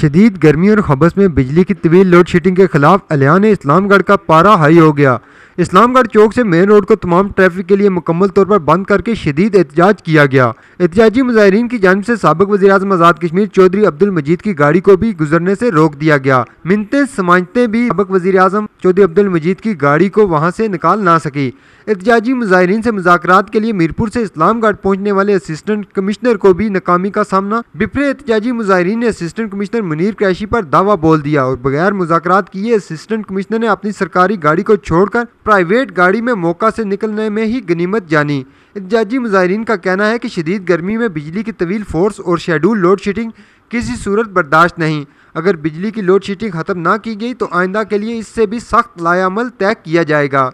शदीद गर्मी और खबस में बिजली की तवील लोड शेडिंग के खिलाफ अलियान इस्लामगढ़ का पारा हाई हो गया। इस्लामगढ़ चौक से मेन रोड को तमाम ट्रैफिक के लिए मुकम्मल तौर पर बंद करके शदीद एहतजाज किया गया। एहतजाजी मुजाहिरीन की जानिब से साबिक वज़ीर-ए-आज़म आज़ाद कश्मीर चौधरी अब्दुल मजीद की गाड़ी को भी गुजरने से रोक दिया गया। मिन्नतें समझते भी साबिक वज़ीर-ए-आज़म चौधरी अब्दुल मजीद की गाड़ी को वहाँ से निकाल ना सकी। एहतजाजी मुजाहिरीन से मुज़ाकरात के लिए मीरपुर से इस्लामगढ़ पहुँचने वाले असिस्टेंट कमिश्नर को भी नाकामी का सामना। बिफरे एहतजाजी मुजाहिरीन ने असिस्टेंट कमिश्नर मुनीर क्रैशी पर दावा बोल दिया और बगैर मुज़ाकरात किए असिस्टेंट कमिश्नर ने अपनी सरकारी गाड़ी को छोड़कर प्राइवेट गाड़ी में मौका से निकलने में ही गनीमत जानी। एहतजाजी मुजाहिरीन का कहना है कि शदीद गर्मी में बिजली की तवील फोर्स और शेड्यूल लोड शेडिंग किसी सूरत बर्दाश्त नहीं। अगर बिजली की लोड शेडिंग खत्म ना की गई तो आइंदा के लिए इससे भी सख्त लायामल तय किया जाएगा।